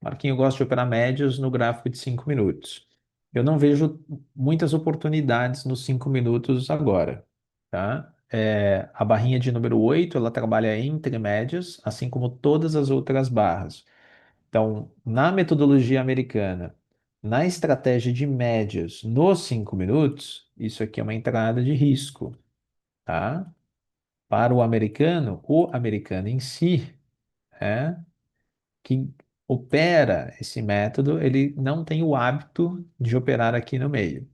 Marquinho, eu gosto de operar médias no gráfico de 5 minutos. Eu não vejo muitas oportunidades nos 5 minutos agora, tá? A barrinha de número 8 ela trabalha entre médias, assim como todas as outras barras. Então, na metodologia americana, na estratégia de médias nos 5 minutos, isso aqui é uma entrada de risco, tá? Para o americano em si, é, que opera esse método, ele não tem o hábito de operar aqui no meio,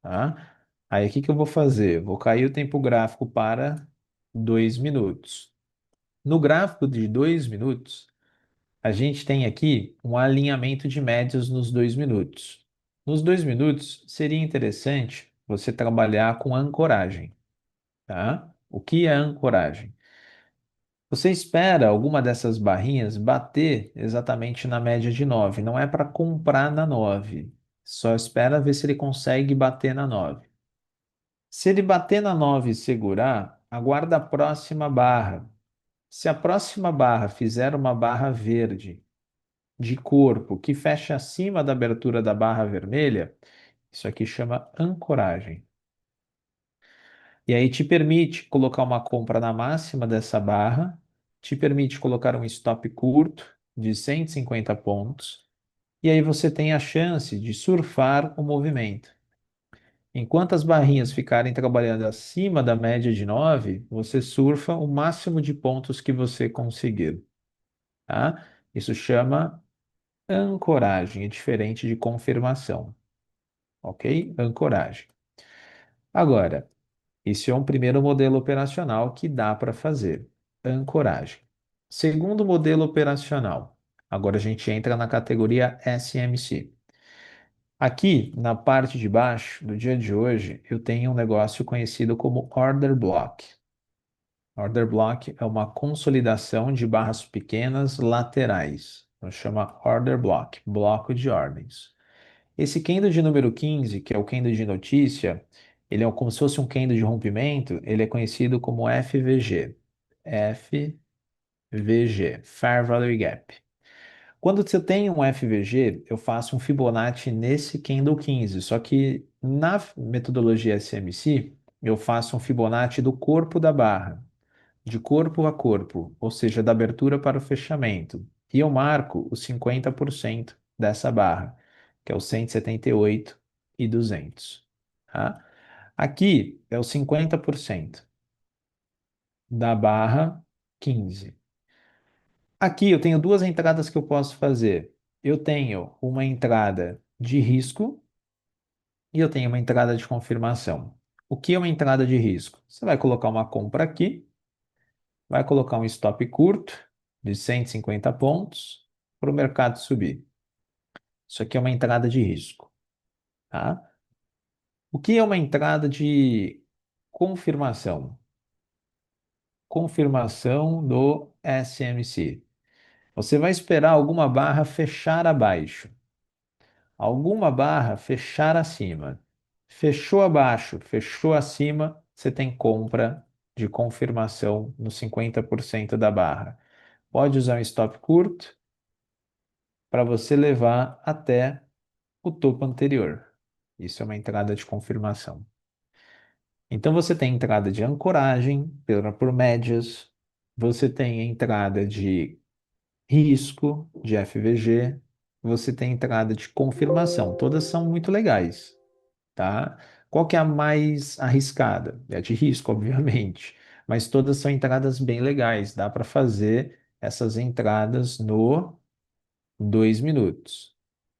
tá? Aí, o que que eu vou fazer? Vou cair o tempo gráfico para 2 minutos. No gráfico de 2 minutos, a gente tem aqui um alinhamento de médias nos 2 minutos. Nos 2 minutos, seria interessante você trabalhar com ancoragem, tá? O que é ancoragem? Você espera alguma dessas barrinhas bater exatamente na média de 9. Não é para comprar na 9. Só espera ver se ele consegue bater na 9. Se ele bater na 9 e segurar, aguarda a próxima barra. Se a próxima barra fizer uma barra verde de corpo que fecha acima da abertura da barra vermelha, isso aqui chama ancoragem. E aí te permite colocar uma compra na máxima dessa barra, te permite colocar um stop curto de 150 pontos, e aí você tem a chance de surfar o movimento. Enquanto as barrinhas ficarem trabalhando acima da média de 9, você surfa o máximo de pontos que você conseguir, tá? Isso chama ancoragem, é diferente de confirmação, ok? Ancoragem. Agora, esse é um primeiro modelo operacional que dá para fazer. Ancoragem. Segundo modelo operacional. Agora a gente entra na categoria SMC. Aqui, na parte de baixo do dia de hoje, eu tenho um negócio conhecido como Order Block. Order Block é uma consolidação de barras pequenas laterais. Então chama Order Block, bloco de ordens. Esse candle de número 15, que é o candle de notícia, ele é como se fosse um candle de rompimento, ele é conhecido como FVG. FVG, Fair Value Gap. Quando você tem um FVG, eu faço um Fibonacci nesse candle 15, só que na metodologia SMC, eu faço um Fibonacci do corpo da barra, de corpo a corpo, ou seja, da abertura para o fechamento. E eu marco os 50% dessa barra, que é o 178 e 200. Tá? Aqui é o 50% da barra 15. Aqui eu tenho duas entradas que eu posso fazer. Eu tenho uma entrada de risco e eu tenho uma entrada de confirmação. O que é uma entrada de risco? Você vai colocar uma compra aqui, vai colocar um stop curto de 150 pontos para o mercado subir. Isso aqui é uma entrada de risco, tá? O que é uma entrada de confirmação? Confirmação do SMC. Você vai esperar alguma barra fechar abaixo, alguma barra fechar acima. Fechou abaixo, fechou acima, você tem compra de confirmação no 50% da barra. Pode usar um stop curto para você levar até o topo anterior. Isso é uma entrada de confirmação. Então você tem entrada de ancoragem por médias, você tem entrada de risco de FVG, você tem entrada de confirmação. Todas são muito legais, tá? Qual que é a mais arriscada? É a de risco, obviamente, mas todas são entradas bem legais. Dá para fazer essas entradas no 2 minutos.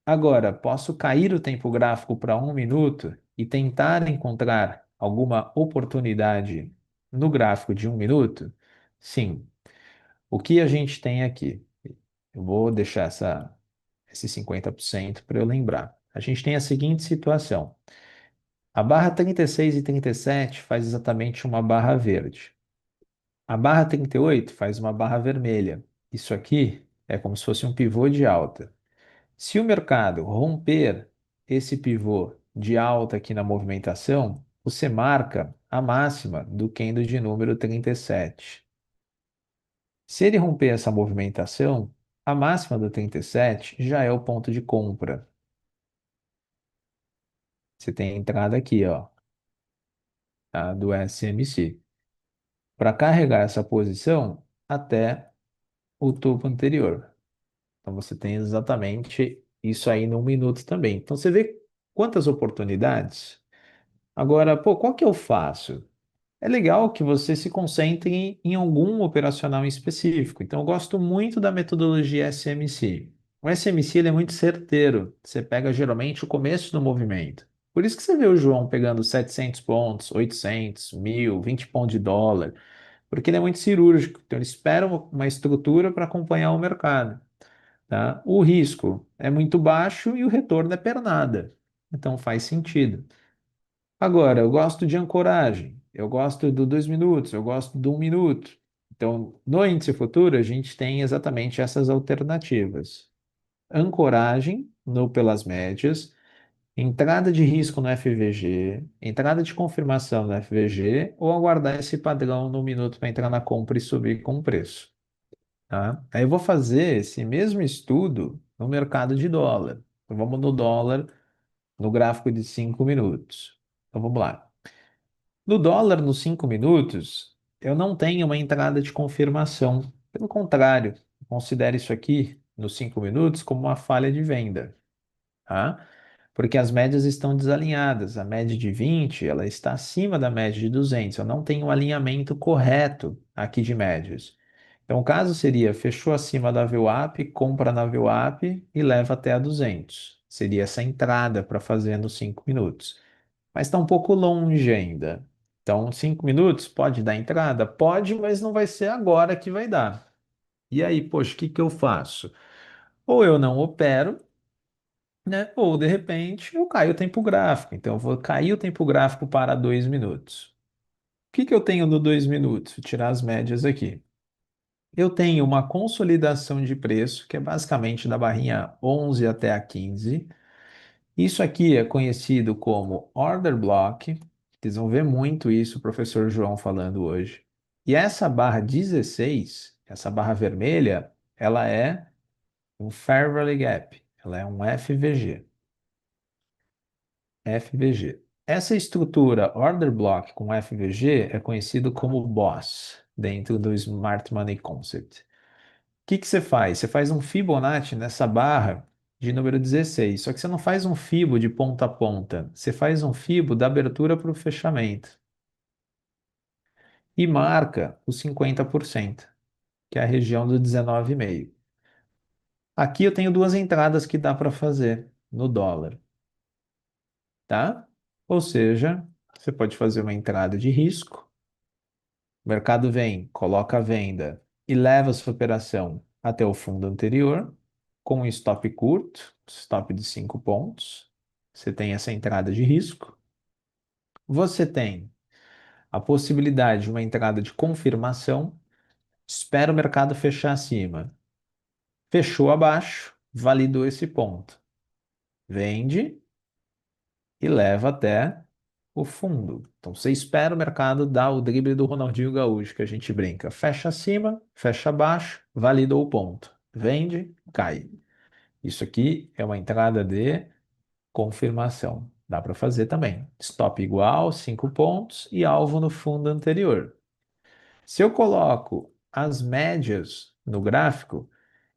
Agora, posso cair o tempo gráfico para 1 minuto e tentar encontrar alguma oportunidade no gráfico de 1 minuto? Sim. O que a gente tem aqui? Eu vou deixar esse 50% para eu lembrar. A gente tem a seguinte situação. A barra 36 e 37 faz exatamente uma barra verde. A barra 38 faz uma barra vermelha. Isso aqui é como se fosse um pivô de alta. Se o mercado romper esse pivô de alta aqui na movimentação, você marca a máxima do candle de número 37. Se ele romper essa movimentação, A máxima do 37 já é o ponto de compra. Você tem a entrada aqui, ó, tá? Do SMC. Para carregar essa posição até o topo anterior. Então você tem exatamente isso aí num minuto também. Então você vê quantas oportunidades. Agora, pô, qual que eu faço? É legal que você se concentre em algum operacional em específico. Então, eu gosto muito da metodologia SMC. O SMC ele é muito certeiro. Você pega geralmente o começo do movimento. Por isso que você vê o João pegando 700 pontos, 800, 1000, 20 pontos de dólar, porque ele é muito cirúrgico. Então, ele espera uma estrutura para acompanhar o mercado, tá? O risco é muito baixo e o retorno é pernada. Então, faz sentido. Agora, eu gosto de ancoragem, eu gosto do 2 minutos, eu gosto do 1 minuto. Então, no índice futuro, a gente tem exatamente essas alternativas: ancoragem no pelas médias, entrada de risco no FVG, entrada de confirmação no FVG, ou aguardar esse padrão no minuto para entrar na compra e subir com o preço, tá? Aí eu vou fazer esse mesmo estudo no mercado de dólar. Então, vamos no dólar, no gráfico de 5 minutos. Então, vamos lá. No dólar, nos 5 minutos, eu não tenho uma entrada de confirmação. Pelo contrário, considere isso aqui, nos 5 minutos, como uma falha de venda, tá? Porque as médias estão desalinhadas. A média de 20, ela está acima da média de 200. Eu não tenho um alinhamento correto aqui de médias. Então, o caso seria, fechou acima da VWAP, compra na VWAP e leva até a 200. Seria essa entrada para fazer nos 5 minutos, mas está um pouco longe ainda. Então, 5 minutos pode dar entrada? Pode, mas não vai ser agora que vai dar. E aí, poxa, o que que eu faço? Ou eu não opero, né? Ou de repente eu caio o tempo gráfico. Então, eu vou cair o tempo gráfico para 2 minutos. O que que eu tenho no 2 minutos? Vou tirar as médias aqui. Eu tenho uma consolidação de preço, que é basicamente da barrinha 11 até a 15. Isso aqui é conhecido como order block. Vocês vão ver muito isso, o professor João falando hoje. E essa barra 16, essa barra vermelha, ela é um Fair Valley Gap. Ela é um FVG. FVG. Essa estrutura order block com FVG é conhecido como BOSS dentro do Smart Money Concept. Que você faz? Você faz um Fibonacci nessa barra de número 16, só que você não faz um Fibo de ponta a ponta, você faz um Fibo da abertura para o fechamento e marca os 50%, que é a região do 19,5. Aqui eu tenho duas entradas que dá para fazer no dólar, tá? Ou seja, você pode fazer uma entrada de risco, o mercado vem, coloca a venda e leva sua operação até o fundo anterior, com um stop curto, stop de 5 pontos. Você tem essa entrada de risco. Você tem a possibilidade de uma entrada de confirmação. Espera o mercado fechar acima. Fechou abaixo, validou esse ponto. Vende e leva até o fundo. Então você espera o mercado dar o drible do Ronaldinho Gaúcho, que a gente brinca. Fecha acima, fecha abaixo, validou o ponto. Vende, cai. Isso aqui é uma entrada de confirmação. Dá para fazer também. Stop igual, 5 pontos e alvo no fundo anterior. Se eu coloco as médias no gráfico,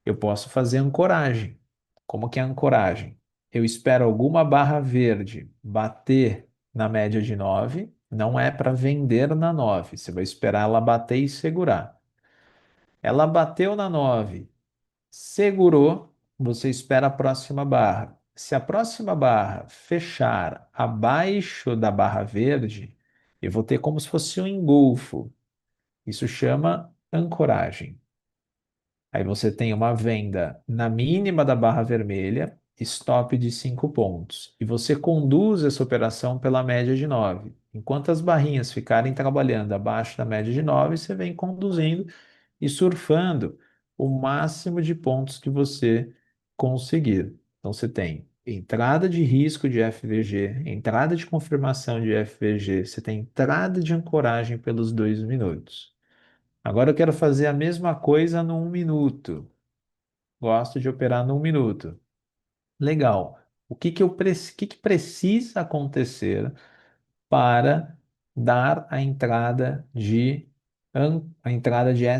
eu posso fazer ancoragem. Como que é a ancoragem? Eu espero alguma barra verde bater na média de 9. Não é para vender na 9. Você vai esperar ela bater e segurar. Ela bateu na 9, segurou, você espera a próxima barra. Se a próxima barra fechar abaixo da barra verde, eu vou ter como se fosse um engolfo. Isso chama ancoragem. Aí você tem uma venda na mínima da barra vermelha, stop de 5 pontos. E você conduz essa operação pela média de 9. Enquanto as barrinhas ficarem trabalhando abaixo da média de 9, você vem conduzindo e surfando o máximo de pontos que você conseguir. Então você tem entrada de risco de FVG, entrada de confirmação de FVG, você tem entrada de ancoragem pelos 2 minutos. Agora eu quero fazer a mesma coisa no 1 minuto. gosto de operar no 1 minuto. Legal. O que que precisa acontecer para dar a entrada de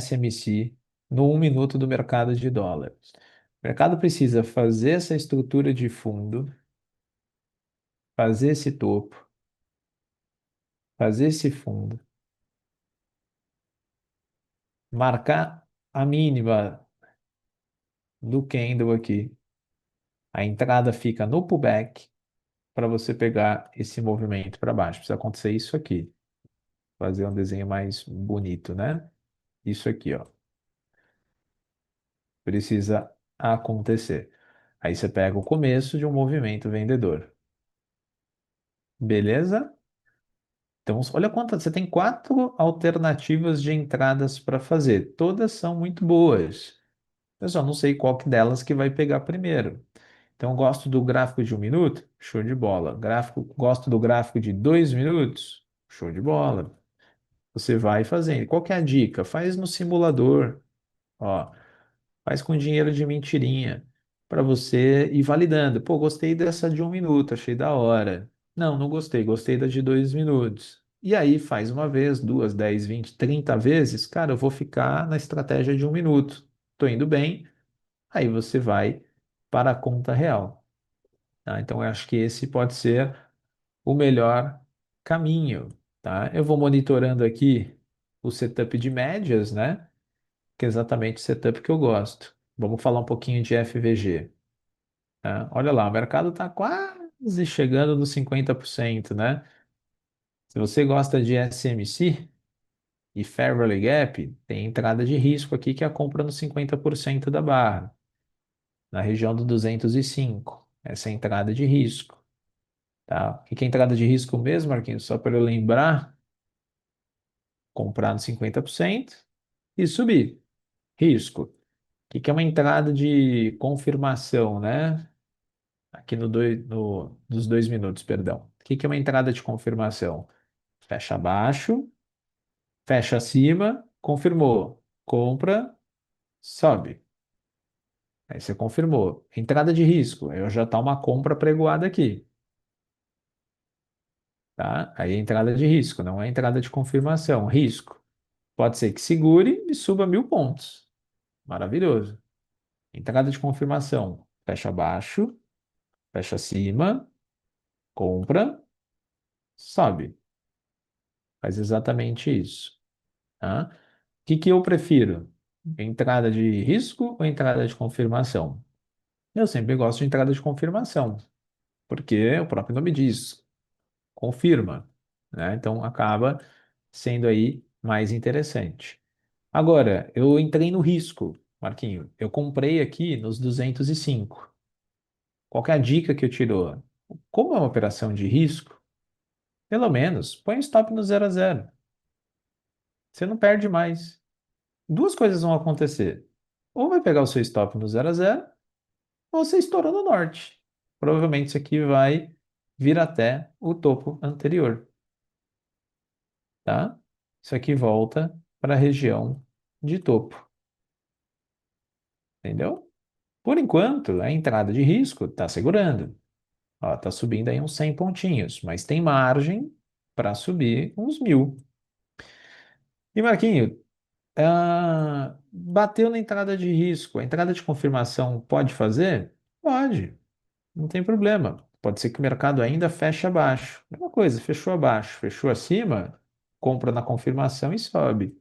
SMC no 1 minuto do mercado de dólar? O mercado precisa fazer essa estrutura de fundo, fazer esse topo, fazer esse fundo, marcar a mínima do candle aqui. A entrada fica no pullback para você pegar esse movimento para baixo. Precisa acontecer isso aqui. Fazer um desenho mais bonito, né? Isso aqui, ó. Precisa acontecer. Aí você pega o começo de um movimento vendedor. Beleza? Então, olha quantas. Você tem 4 alternativas de entradas para fazer. Todas são muito boas. Eu só não sei qual que delas que vai pegar primeiro. Então, eu gosto do gráfico de 1 minuto, show de bola. Gosto do gráfico de 2 minutos, show de bola. Você vai fazendo. Qual que é a dica? Faz no simulador, ó. Faz com dinheiro de mentirinha, para você ir validando. Pô, gostei dessa de 1 minuto, achei da hora. Não, não gostei, gostei da de 2 minutos. E aí faz uma vez, duas, 10, 20, 30 vezes, cara, eu vou ficar na estratégia de 1 minuto. Tô indo bem, aí você vai para a conta real. Tá? Então, eu acho que esse pode ser o melhor caminho, tá? Eu vou monitorando aqui o setup de médias, né? Que é exatamente o setup que eu gosto. Vamos falar um pouquinho de FVG, tá? Olha lá, o mercado está quase chegando nos 50%, né? Se você gosta de SMC e Fair Value Gap, tem entrada de risco aqui que é a compra no 50% da barra, na região do 205. Essa é a entrada de risco. Tá? O que que é entrada de risco mesmo, Marquinhos? Só para eu lembrar, comprar no 50% e subir. Risco. O que que é uma entrada de confirmação, né? Aqui nos 2 minutos, perdão. O que que é uma entrada de confirmação? Fecha abaixo, fecha acima, confirmou. Compra, sobe. Aí você confirmou. Entrada de risco. Aí já está uma compra pregoada aqui. Tá? Aí é entrada de risco, não é entrada de confirmação. Risco. Pode ser que segure e suba 1.000 pontos. Maravilhoso. Entrada de confirmação. Fecha abaixo, fecha acima, compra, sobe. Faz exatamente isso. Tá? O que que eu prefiro? Entrada de risco ou entrada de confirmação? Eu sempre gosto de entrada de confirmação, porque o próprio nome diz, confirma, né? Então acaba sendo aí mais interessante. Agora, eu entrei no risco, Marquinho. Eu comprei aqui nos 205. Qual que é a dica que eu te dou? Como é uma operação de risco, pelo menos põe um stop no 0 a 0. Você não perde mais. Duas coisas vão acontecer. Ou vai pegar o seu stop no 0 a 0, ou você estourou no norte. Provavelmente isso aqui vai vir até o topo anterior, tá? Isso aqui volta para a região de topo, entendeu? Por enquanto, a entrada de risco está segurando. Ó, tá subindo aí uns 100 pontinhos, mas tem margem para subir uns 1.000. E Marquinho, bateu na entrada de risco. A entrada de confirmação pode fazer? Pode, não tem problema. Pode ser que o mercado ainda feche abaixo. Mesma coisa, fechou abaixo, fechou acima, compra na confirmação e sobe.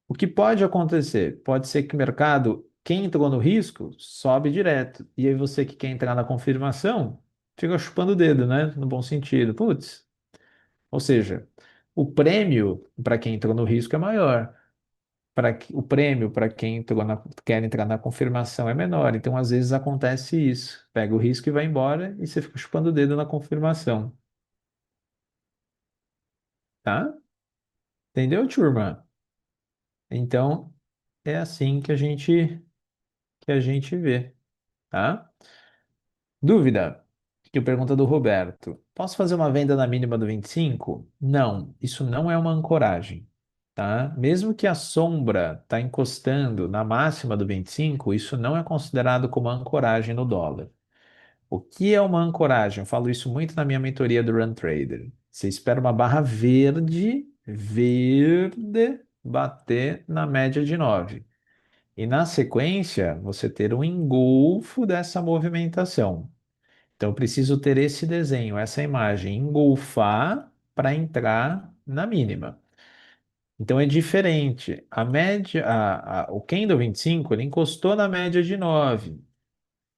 O que pode acontecer? Pode ser que o mercado, quem entrou no risco, sobe direto. E aí você que quer entrar na confirmação, fica chupando o dedo, né? No bom sentido. Putz. Ou seja, o prêmio para quem entrou no risco é maior. O prêmio para quem quer entrar na confirmação é menor. Então, às vezes acontece isso. Pega o risco e vai embora e você fica chupando o dedo na confirmação. Tá? Entendeu, turma? Então, é assim que a gente vê. Tá? Dúvida? Que pergunta do Roberto. Posso fazer uma venda na mínima do 25? Não, isso não é uma ancoragem. tá? Mesmo que a sombra está encostando na máxima do 25, isso não é considerado como ancoragem no dólar. O que é uma ancoragem? Eu falo isso muito na minha mentoria do Run Trader. Você espera uma barra verde, bater na média de 9. E na sequência, você ter um engolfo dessa movimentação. Então, eu preciso ter esse desenho, essa imagem, engolfar para entrar na mínima. Então, é diferente. A média, o candle 25, ele encostou na média de 9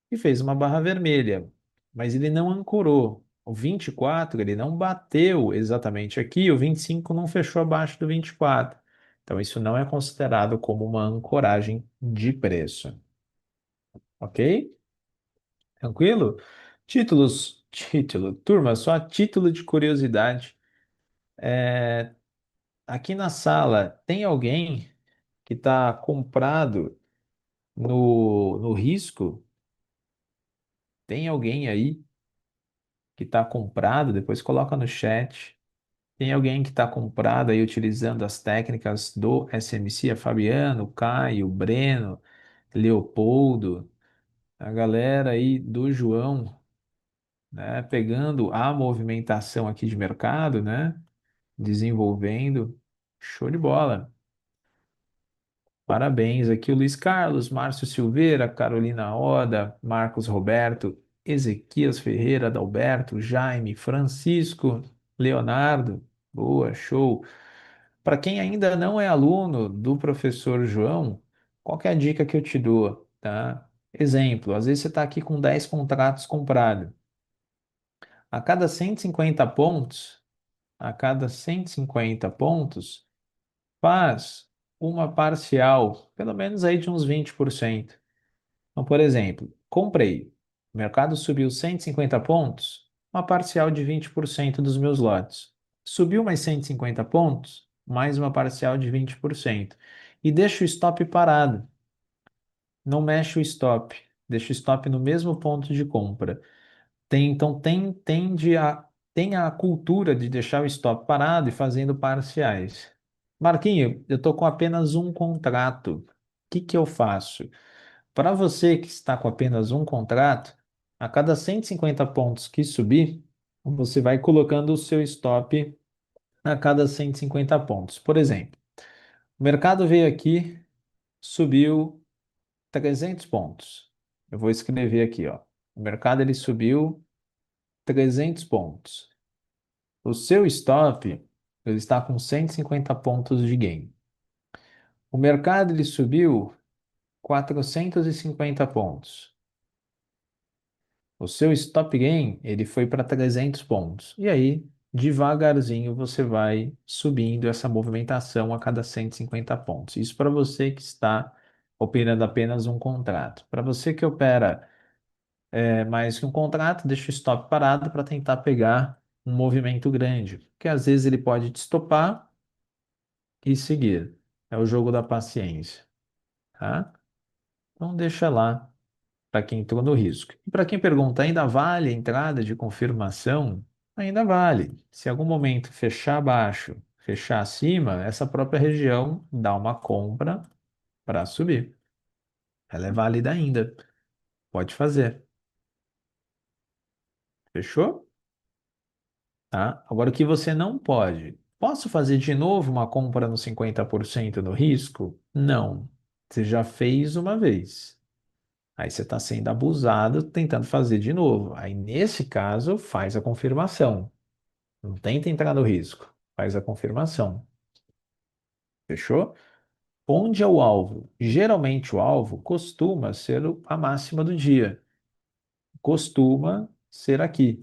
e fez uma barra vermelha, mas ele não ancorou. O 24 ele não bateu exatamente aqui, o 25 não fechou abaixo do 24. Então, isso não é considerado como uma ancoragem de preço. Ok? Tranquilo? Título. Turma, só a título de curiosidade. Aqui na sala, tem alguém que está comprado no risco? Tem alguém aí que está comprado? Depois coloca no chat. Tem alguém que está comprado aí utilizando as técnicas do SMC? A Fabiano, o Caio, o Breno, Leopoldo, a galera aí do João, né? Pegando a movimentação aqui de mercado, né? Desenvolvendo. Show de bola. Parabéns aqui o Luiz Carlos, Márcio Silveira, Carolina Oda, Marcos Roberto, Ezequias Ferreira, Adalberto, Jaime, Francisco, Leonardo. Boa, show. Para quem ainda não é aluno do professor João, qual que é a dica que eu te dou, tá? Exemplo, às vezes você está aqui com 10 contratos comprados. A cada 150 pontos, a cada 150 pontos, faz uma parcial, pelo menos aí de uns 20%. Então, por exemplo, comprei, o mercado subiu 150 pontos, uma parcial de 20% dos meus lotes. Subiu mais 150 pontos, mais uma parcial de 20%. E deixa o stop parado, não mexe o stop, deixa o stop no mesmo ponto de compra. Tem a cultura de deixar o stop parado e fazendo parciais. Marquinho, eu estou com apenas um contrato. O que que eu faço? Para você que está com apenas um contrato, a cada 150 pontos que subir, você vai colocando o seu stop a cada 150 pontos. Por exemplo, o mercado veio aqui, subiu 300 pontos. Eu vou escrever aqui, ó. O mercado ele subiu 300 pontos. O seu stop ele está com 150 pontos de gain. O mercado ele subiu 450 pontos. O seu stop gain ele foi para 300 pontos. E aí, devagarzinho, você vai subindo essa movimentação a cada 150 pontos. Isso para você que está operando apenas um contrato. Para você que opera mais que um contrato, deixa o stop parado para tentar pegar um movimento grande. Porque às vezes ele pode te estopar e seguir. É o jogo da paciência, tá? Então deixa lá para quem entrou no risco. E para quem pergunta, ainda vale a entrada de confirmação? Ainda vale. Se em algum momento fechar abaixo, fechar acima, essa própria região dá uma compra para subir. Ela é válida ainda. Pode fazer. Fechou? Tá? Agora, o que você não pode? Posso fazer de novo uma compra no 50% no risco? Não. Você já fez uma vez. Aí você está sendo abusado tentando fazer de novo. Aí, nesse caso, faz a confirmação. Não tenta entrar no risco. Faz a confirmação. Fechou? Onde é o alvo? Geralmente o alvo costuma ser a máxima do dia. Costuma ser aqui,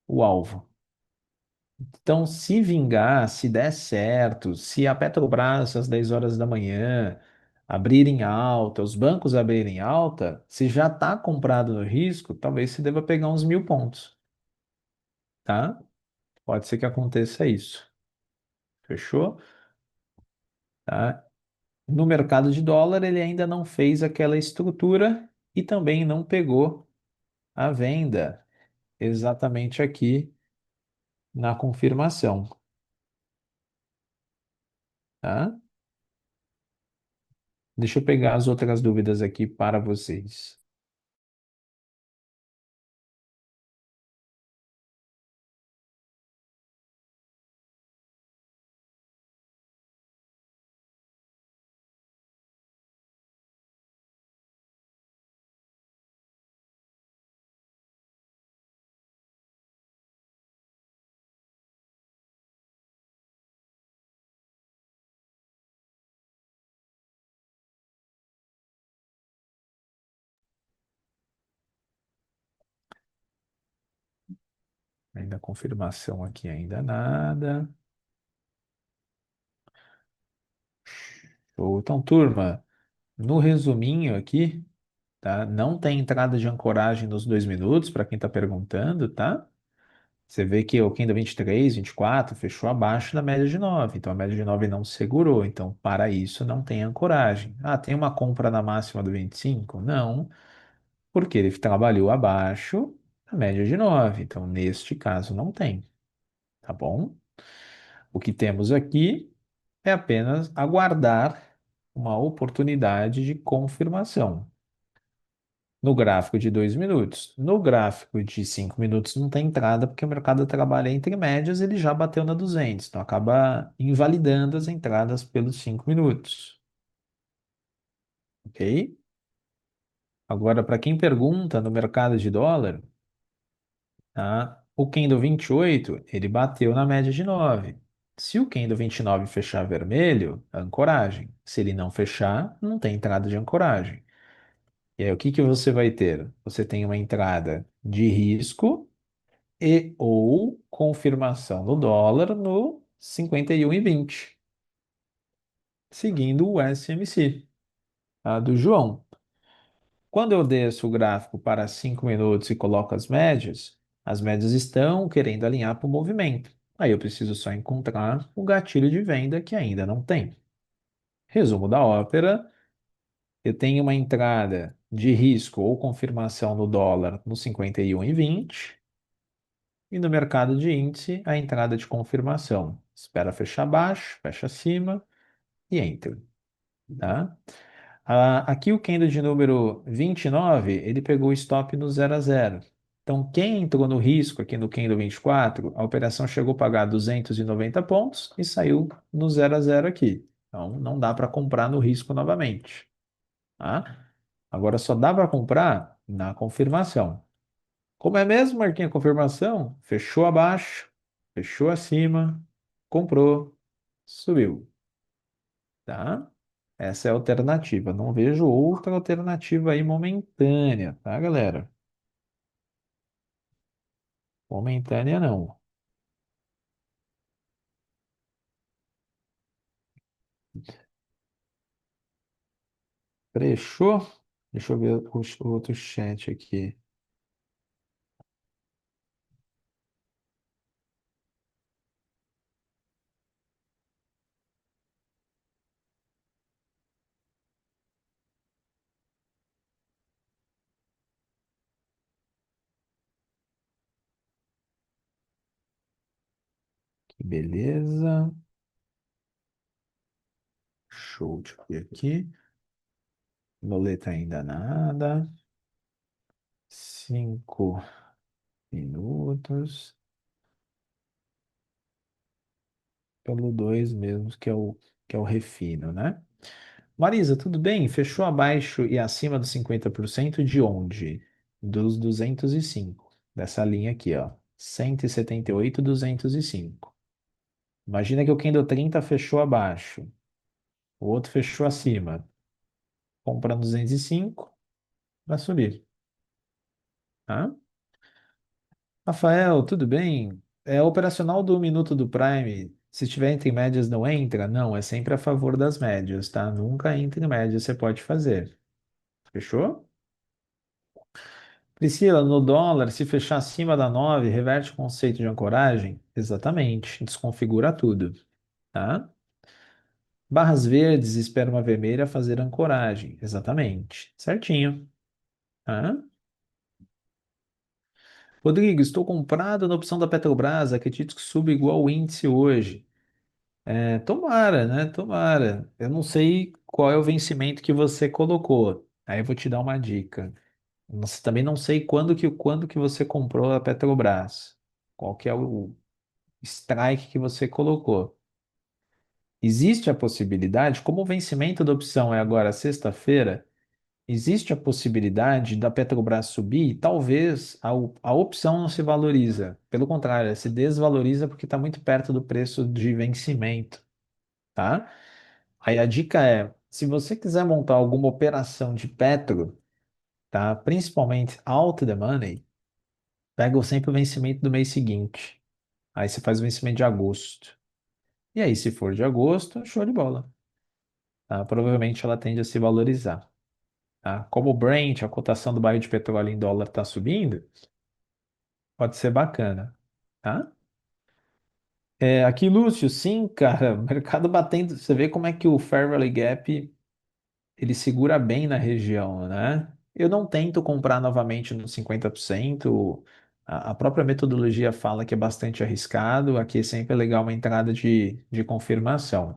o alvo. Então, se vingar, se der certo, se a Petrobras às 10 horas da manhã abrir em alta, os bancos abrirem em alta, se já está comprado no risco, talvez você deva pegar uns 1.000 pontos, tá? Pode ser que aconteça isso. Fechou? Tá? No mercado de dólar, ele ainda não fez aquela estrutura e também não pegou a venda exatamente aqui na confirmação. tá? Deixa eu pegar as outras dúvidas aqui para vocês. Ainda confirmação aqui, ainda nada. Show. Então, turma, no resuminho aqui, tá? Não tem entrada de ancoragem nos 2 minutos, para quem está perguntando, tá? Você vê que o Kendo 23, 24 fechou abaixo da média de 9, então a média de 9 não segurou, então para isso não tem ancoragem. Ah, tem uma compra na máxima do 25? Não, porque ele trabalhou abaixo da média de 9, então neste caso não tem, tá bom? O que temos aqui é apenas aguardar uma oportunidade de confirmação. No gráfico de 2 minutos. No gráfico de 5 minutos não tem entrada, porque o mercado trabalha entre médias, ele já bateu na 200, então acaba invalidando as entradas pelos 5 minutos, ok? Agora, para quem pergunta no mercado de dólar, tá? O candle 28 ele bateu na média de 9. Se o candle 29 fechar vermelho, ancoragem. Se ele não fechar, não tem entrada de ancoragem. E aí, o que que você vai ter? Você tem uma entrada de risco e ou confirmação no dólar no 51,20, seguindo o SMC, do João. Quando eu desço o gráfico para 5 minutos e coloco as médias estão querendo alinhar para o movimento. Aí eu preciso só encontrar o gatilho de venda que ainda não tem. Resumo da ópera, eu tenho uma entrada de risco ou confirmação no dólar no 51,20 e no mercado de índice, a entrada de confirmação. Espera fechar baixo, fecha acima e entra, tá? Aqui o candle de número 29, ele pegou o stop no 0 a 0. Então, quem entrou no risco aqui no candle 24, a operação chegou a pagar 290 pontos e saiu no 0 a 0 aqui. Então, não dá para comprar no risco novamente, tá? Agora só dá para comprar na confirmação. Como é mesmo, Marquinhos, a confirmação? Fechou abaixo, fechou acima, comprou, subiu, tá? Essa é a alternativa. Não vejo outra alternativa aí momentânea, tá, galera? Momentânea não. Fechou? Deixa eu ver o outro chat aqui. Que beleza. Show de ver aqui. Boleta ainda nada. 5 minutos. Pelo 2 mesmo, que é o refino, né? Marisa, tudo bem? Fechou abaixo e acima dos 50% de onde? Dos 205. Dessa linha aqui, ó. 178, 205. Imagina que o candle 30 fechou abaixo, o outro fechou acima. Compra 205 para subir, tá? Rafael, tudo bem? É operacional do minuto do Prime. Se estiver entre médias, não entra? Não, é sempre a favor das médias, tá? Nunca entre médias, você pode fazer. Fechou? Priscila, no dólar, se fechar acima da 9, reverte o conceito de ancoragem? Exatamente, desconfigura tudo, tá? Barras verdes, espera uma vermelha fazer ancoragem. Exatamente, certinho, tá? Rodrigo, estou comprado na opção da Petrobras, acredito que suba igual o índice hoje. Tomara, né? Tomara. Eu não sei qual é o vencimento que você colocou. Aí eu vou te dar uma dica. Também não sei quando que você comprou a Petrobras. Qual que é o strike que você colocou. Existe a possibilidade, como o vencimento da opção é agora sexta-feira, existe a possibilidade da Petrobras subir e talvez a opção não se valoriza. Pelo contrário, ela se desvaloriza porque está muito perto do preço de vencimento, tá? Aí a dica é, se você quiser montar alguma operação de Petro, tá? Principalmente out the money, pega sempre o vencimento do mês seguinte. Aí você faz o vencimento de agosto. E aí, se for de agosto, show de bola, tá? Provavelmente ela tende a se valorizar, tá? Como o Brent, a cotação do barril de petróleo em dólar está subindo, pode ser bacana, tá? Aqui, Lúcio, sim, cara, o mercado batendo. Você vê como é que o Fair Value Gap ele segura bem na região, né? Eu não tento comprar novamente no 50%. A própria metodologia fala que é bastante arriscado. Aqui é sempre legal uma entrada de confirmação.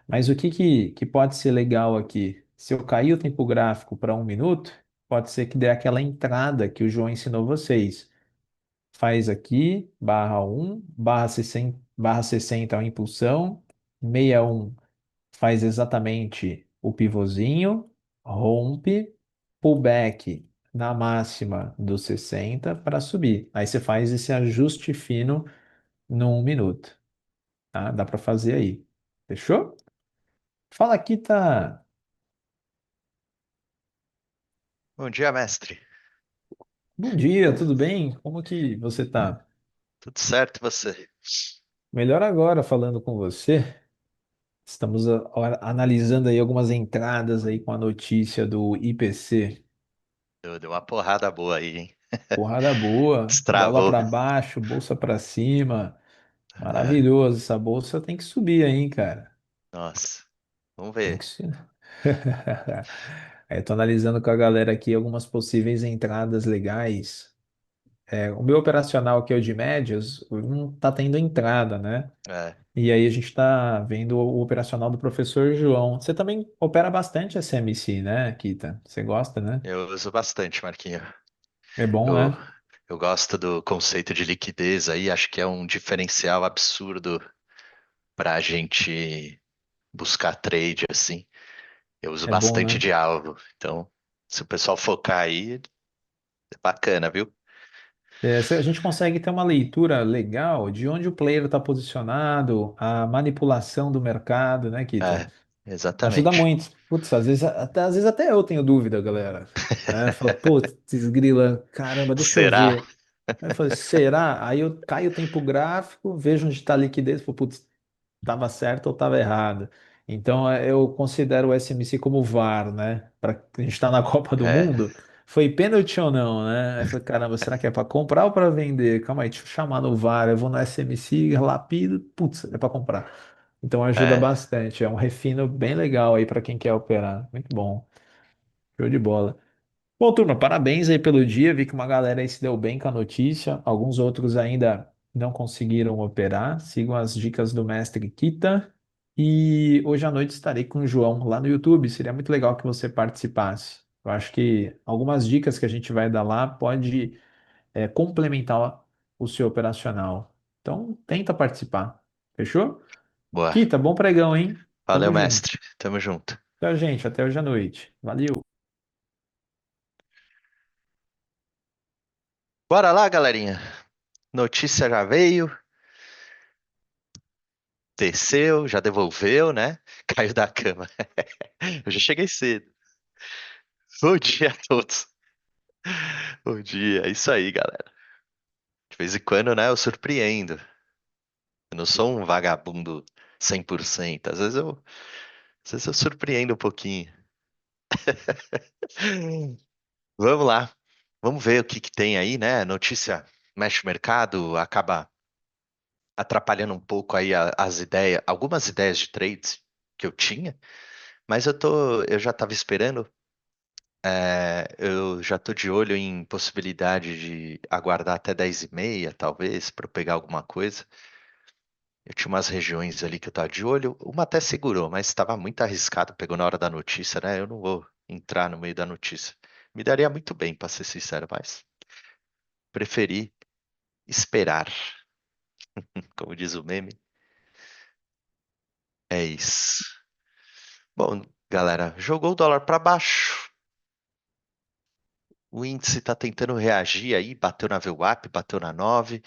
Mas o que pode ser legal aqui? Se eu cair o tempo gráfico para 1 minuto, pode ser que dê aquela entrada que o João ensinou vocês. Faz aqui, /1, /60 é uma impulsão, 61 faz exatamente o pivôzinho, rompe, pullback na máxima dos 60 para subir. Aí você faz esse ajuste fino no 1 minuto, tá? Dá para fazer aí. Fechou? Fala aqui, tá? Bom dia, mestre. Bom dia, tudo bem? Como que você tá? Tudo certo e você? Melhor agora falando com você. Estamos analisando aí algumas entradas aí com a notícia do IPC. Deu uma porrada boa aí, hein? Porrada boa, dólar Destravou. para baixo, bolsa para cima. É, Maravilhoso. Essa bolsa tem que subir aí, hein, cara. nossa, vamos Tem que ver. subir. Aí eu tô analisando com a galera aqui algumas possíveis entradas legais. O meu operacional, que é o de médias, não tá tendo entrada, né? É, E aí a gente está vendo o operacional do professor João. Você também opera bastante SMC, né, Kita? Você gosta, né? eu uso bastante, Marquinho. É bom, Eu, né? eu gosto do conceito de liquidez aí, acho que é um diferencial absurdo para a gente buscar trade assim. Eu uso É bom, bastante né? de alvo, então se o pessoal focar aí, é bacana, viu? A gente consegue ter uma leitura legal de onde o player está posicionado, a manipulação do mercado, né, Kita? É, Ajuda exatamente. muito. Putz, às vezes até eu tenho dúvida, galera. Fala, putz, grila, caramba, deixa eu Será? ver. Aí eu falei, será? Aí eu caio o tempo gráfico, vejo onde está a liquidez, falo, putz, estava certo ou estava errado. Então eu considero o SMC como VAR, né? Para a gente estar na Copa do É, Mundo, foi pênalti ou não, né? Aí eu falei, caramba, será que é para comprar ou para vender? Calma aí, deixa eu chamar no VAR. Eu vou no SMC, lapido, putz, é para comprar. Então ajuda é, bastante. É um refino bem legal aí para quem quer operar. Muito bom. Show de bola. Bom, turma, parabéns aí pelo dia. Vi que uma galera aí se deu bem com a notícia. Alguns outros ainda não conseguiram operar. Sigam as dicas do mestre Kita. E hoje à noite estarei com o João lá no YouTube. Seria muito legal que você participasse. Eu acho que algumas dicas que a gente vai dar lá pode complementar o seu operacional. Então, tenta participar. Fechou? boa. Kita, bom pregão, hein? Valeu, Tamo junto. mestre. Tamo junto. Tchau, gente. Até hoje à noite. Valeu. Bora lá, galerinha. Notícia já veio, desceu, já devolveu, né? Caiu da cama. Eu já cheguei cedo. Bom dia a todos. Bom dia. É isso aí, galera. De vez em quando, né, eu surpreendo. Eu não sou um vagabundo 100%. Às vezes eu surpreendo um pouquinho. Vamos lá. Vamos ver o que que tem aí, né? Notícia mexe o mercado, acaba atrapalhando um pouco aí as ideias, algumas ideias de trades que eu tinha, mas eu já estava esperando, eu já estou de olho em possibilidade de aguardar até 10h30, talvez, para pegar alguma coisa. Eu tinha umas regiões ali que eu tava de olho. Uma até segurou, mas estava muito arriscado, pegou na hora da notícia, né? Eu não vou entrar no meio da notícia. Me daria muito bem, para ser sincero, mas preferi esperar, como diz o meme. É isso. Bom, galera, jogou o dólar para baixo. O índice está tentando reagir aí, bateu na VWAP, bateu na 9,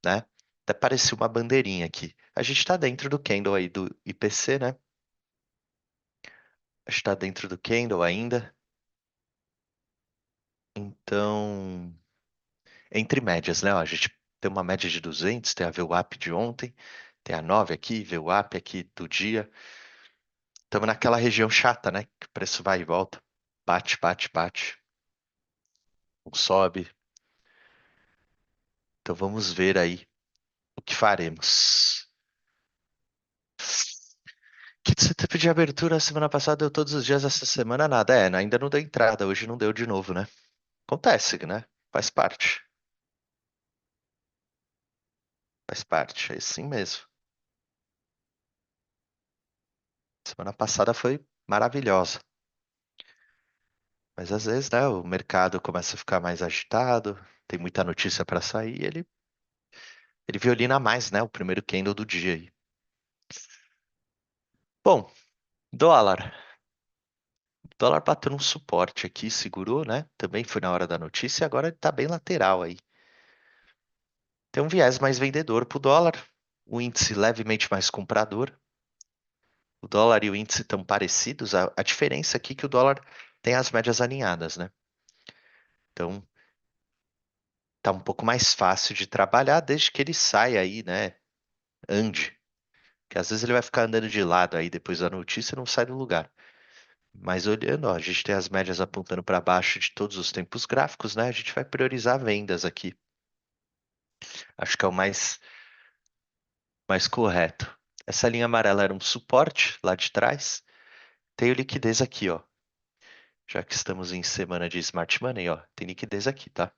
né? Até parecia uma bandeirinha aqui. A gente está dentro do candle aí do IPC, né? A gente está dentro do candle ainda. Então, entre médias, né? Ó, a gente tem uma média de 200, tem a VWAP de ontem, tem a 9 aqui, VWAP aqui do dia. Estamos naquela região chata, né? Que o preço vai e volta. Bate, bate, bate. Não sobe. Então vamos ver aí o que faremos. Que você teve de abertura semana passada, deu todos os dias, essa semana nada. É, ainda não deu entrada, hoje não deu de novo, né? Acontece, né? Faz parte. Faz parte, é assim mesmo. Semana passada foi maravilhosa. Mas às vezes, né, o mercado começa a ficar mais agitado, tem muita notícia para sair, ele violina mais, né, o primeiro candle do dia aí. Bom, dólar. Dólar bateu num suporte aqui, segurou, né? Também foi na hora da notícia, e agora ele tá bem lateral aí. Tem um viés mais vendedor pro dólar, o índice levemente mais comprador. O dólar e o índice estão parecidos, a diferença aqui é que o dólar tem as médias alinhadas, né? Então tá um pouco mais fácil de trabalhar desde que ele saia aí, né? Ande. Que às vezes ele vai ficar andando de lado aí depois da notícia e não sai do lugar. Mas olhando, ó, a gente tem as médias apontando para baixo de todos os tempos gráficos, né? A gente vai priorizar vendas aqui. Acho que é o mais correto. Essa linha amarela era um suporte lá de trás. Tenho liquidez aqui, ó. Já que estamos em semana de Smart Money, ó, tem liquidez aqui, tá?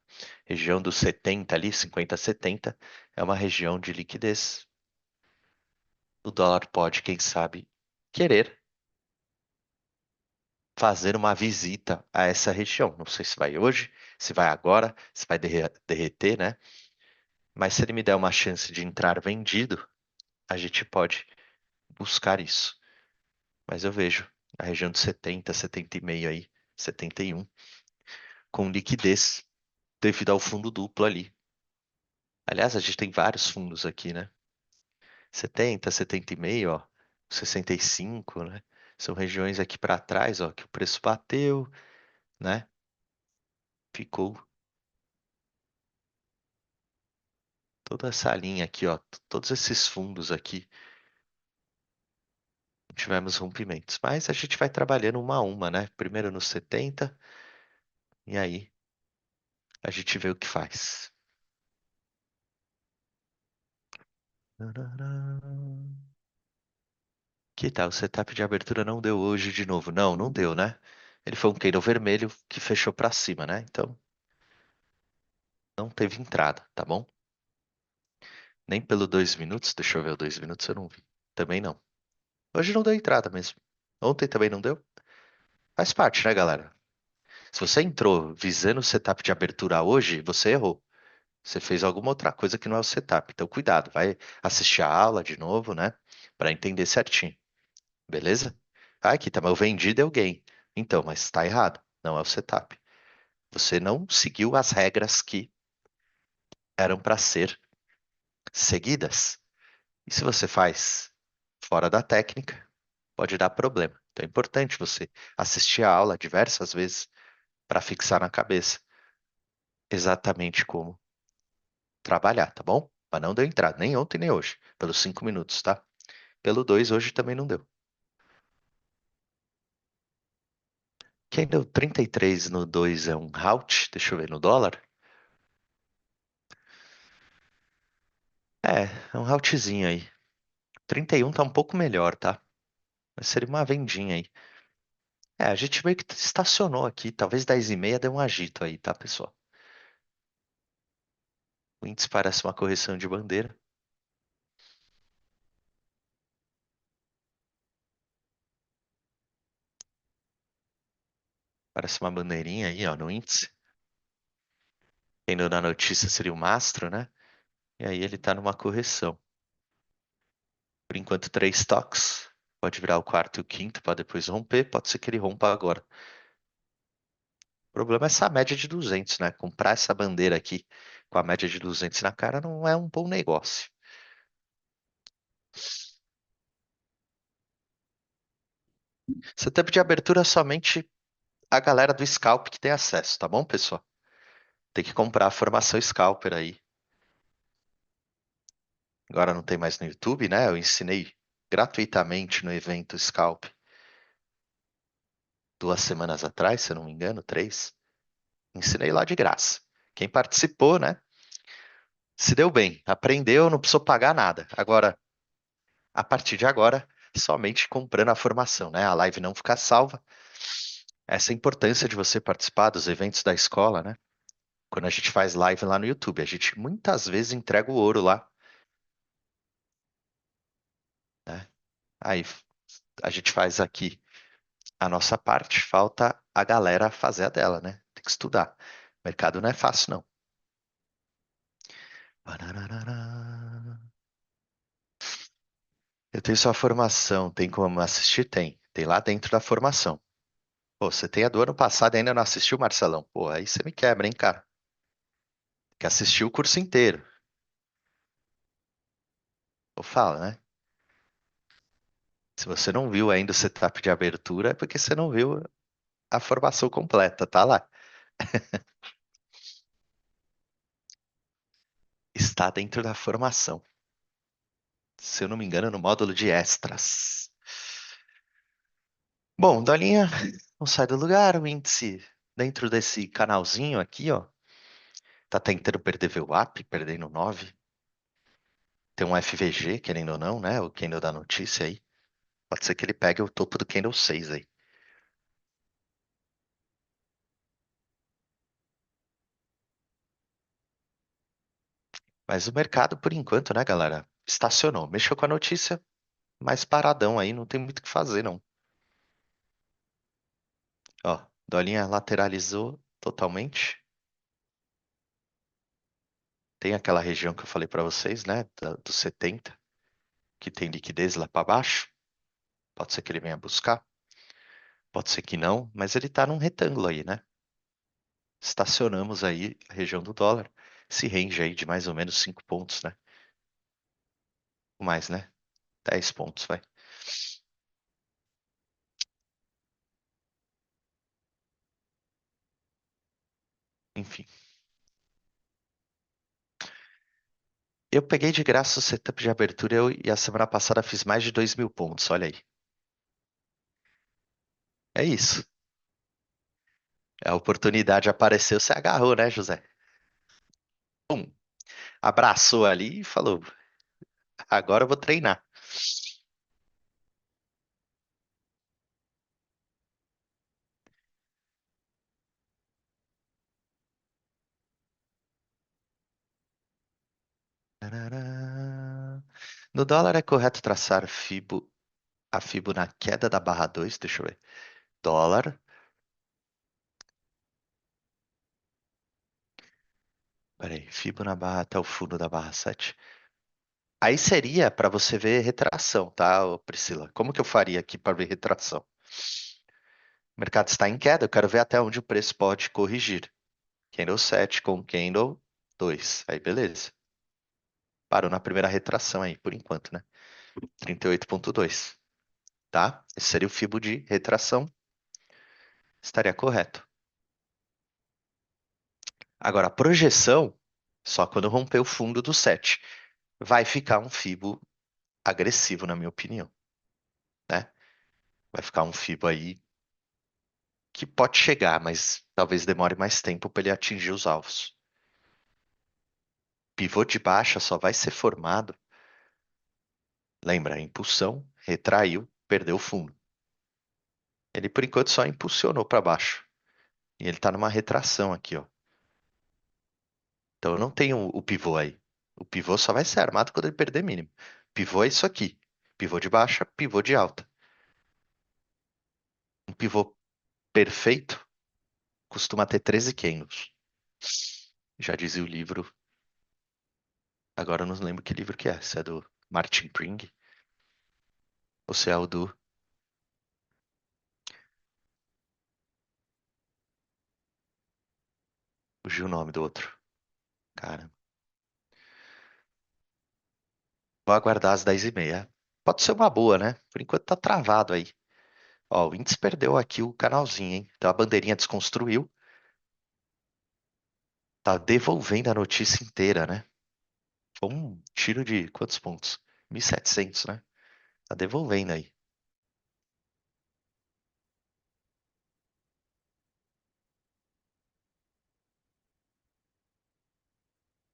Região dos 70 ali, 50 a 70, é uma região de liquidez. O dólar pode, quem sabe, querer fazer uma visita a essa região. Não sei se vai hoje, se vai agora, se vai derreter, né? Mas se ele me der uma chance de entrar vendido, a gente pode buscar isso. Mas eu vejo a região de 70, 70,5 aí, 71, com liquidez devido ao fundo duplo ali. Aliás, a gente tem vários fundos aqui, né? 70, 70,5, ó, 65, né? São regiões aqui para trás, ó, que o preço bateu, né? Ficou toda essa linha aqui, ó, todos esses fundos aqui tivemos rompimentos. Mas a gente vai trabalhando uma a uma, né? Primeiro no 70 e aí a gente vê o que faz. Que tal? O setup de abertura não deu hoje de novo. Não, não deu, né? Ele foi um candle vermelho que fechou para cima, né? Então não teve entrada, tá bom? Nem pelo 2 minutos. Deixa eu ver o 2 minutos, eu não vi. Também não. Hoje não deu entrada mesmo. Ontem também não deu. Faz parte, né, galera? Se você entrou visando o setup de abertura hoje, você errou. Você fez alguma outra coisa que não é o setup. Então, cuidado, vai assistir a aula de novo, né? Para entender certinho. Beleza? Ah, aqui tá, mas eu vendi, deu gain. Então, mas tá errado. Não é o setup. Você não seguiu as regras que eram para ser seguidas. E se você faz fora da técnica, pode dar problema. Então é importante você assistir a aula diversas vezes para fixar na cabeça exatamente como trabalhar, tá bom? Mas não deu entrada, nem ontem nem hoje, pelos 5 minutos, tá? Pelo 2 hoje também não deu. Quem deu 33 no 2 é um halt, deixa eu ver no dólar. É um haltzinho aí. 31 tá um pouco melhor, tá? Mas seria uma vendinha aí. É, a gente meio que estacionou aqui, talvez 10h30 deu um agito aí, tá, pessoal? O índice parece uma correção de bandeira. Parece uma bandeirinha aí, ó, no índice. Quem não dá notícia seria o mastro, né? E aí ele tá numa correção. Por enquanto, três toques. Pode virar o quarto e o quinto para depois romper. Pode ser que ele rompa agora. O problema é essa média de 200, né? Comprar essa bandeira aqui com a média de 200 na cara não é um bom negócio. Setup de abertura somente a galera do Scalp que tem acesso, tá bom, pessoal? Tem que comprar a formação Scalper aí. Agora não tem mais no YouTube, né? Eu ensinei gratuitamente no evento Scalp 2 semanas atrás, se eu não me engano, 3. Ensinei lá de graça. Quem participou, né? Se deu bem, aprendeu, não precisou pagar nada. Agora, a partir de agora, somente comprando a formação, né? A live não ficar salva. Essa é a importância de você participar dos eventos da escola, né? Quando a gente faz live lá no YouTube, a gente muitas vezes entrega o ouro lá, né? Aí a gente faz aqui a nossa parte, falta a galera fazer a dela, né? Tem que estudar. O mercado não é fácil, não. Pararará. Eu tenho sua formação, tem como assistir? Tem. Tem lá dentro da formação. Pô, você tem a do ano passado e ainda não assistiu, Marcelão? Pô, aí você me quebra, hein, cara? Que assistiu o curso inteiro. Eu falo, né? Se você não viu ainda o setup de abertura, é porque você não viu a formação completa, tá lá. Está dentro da formação. Se eu não me engano, no módulo de extras. Bom, Dolinha, não sai do lugar, o índice dentro desse canalzinho aqui, ó. Tá tentando perder VWAP, perdendo 9. Tem um FVG, querendo ou não, né? O candle da notícia aí. Pode ser que ele pegue o topo do candle 6 aí. Mas o mercado, por enquanto, né, galera? Estacionou. Mexeu com a notícia, mas paradão aí, não tem muito o que fazer, não. Ó, Dolinha lateralizou totalmente. Tem aquela região que eu falei pra vocês, né? Dos 70, que tem liquidez lá pra baixo. Pode ser que ele venha buscar. Pode ser que não, mas ele tá num retângulo aí, né? Estacionamos aí a região do dólar. Esse range aí de mais ou menos 5 pontos, né? Mais, né? 10 pontos, vai. Enfim. Eu peguei de graça o setup de abertura e a semana passada fiz mais de 2.000 pontos, olha aí. É isso. A oportunidade apareceu, você agarrou, né, José? Pum, abraçou ali e falou: agora eu vou treinar. Tarará. No dólar é correto traçar a Fibo na queda da barra 2, deixa eu ver. Dólar, peraí, Fibo na barra até o fundo da barra 7. Aí seria para você ver retração, tá, ô Priscila? Como que eu faria aqui para ver retração? O mercado está em queda, eu quero ver até onde o preço pode corrigir. Candle 7 com Candle 2. Aí beleza. Parou na primeira retração aí, por enquanto, né? 38,2. Tá? Esse seria o Fibo de retração. Estaria correto. Agora, a projeção, só quando romper o fundo do 7. Vai ficar um Fibo agressivo, na minha opinião, né? Vai ficar um Fibo aí que pode chegar, mas talvez demore mais tempo para ele atingir os alvos. Pivô de baixa só vai ser formado, lembra, a impulsão, retraiu, perdeu o fundo. Ele por enquanto só impulsionou para baixo. E ele está numa retração aqui, ó. Então eu não tenho o pivô aí. O pivô só vai ser armado quando ele perder mínimo. Pivô é isso aqui. Pivô de baixa, pivô de alta. Um pivô perfeito costuma ter 13 candles. Já dizia o livro. Agora eu não lembro que livro que é. Se é do Martin Pring ou se é o do. Fugiu o nome do outro. Cara, vou aguardar às 10h30. Pode ser uma boa, né? Por enquanto tá travado aí. Ó, o índice perdeu aqui o canalzinho, hein? Então a bandeirinha desconstruiu. Tá devolvendo a notícia inteira, né? Foi um tiro de quantos pontos? 1.700, né? Tá devolvendo aí.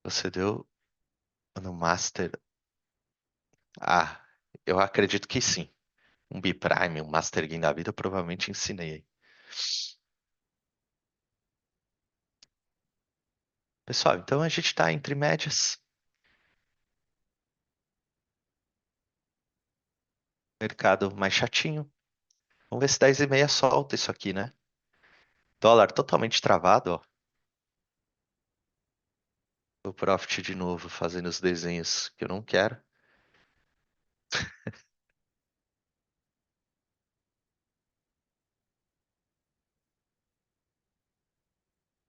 Você deu no Master. Ah, eu acredito que sim. Um B-Prime, um Master Game da vida, eu provavelmente ensinei aí. Pessoal, então a gente tá entre médias. Mercado mais chatinho. Vamos ver se 10h30 solta isso aqui, né? Dólar totalmente travado, ó. O Profit de novo fazendo os desenhos que eu não quero.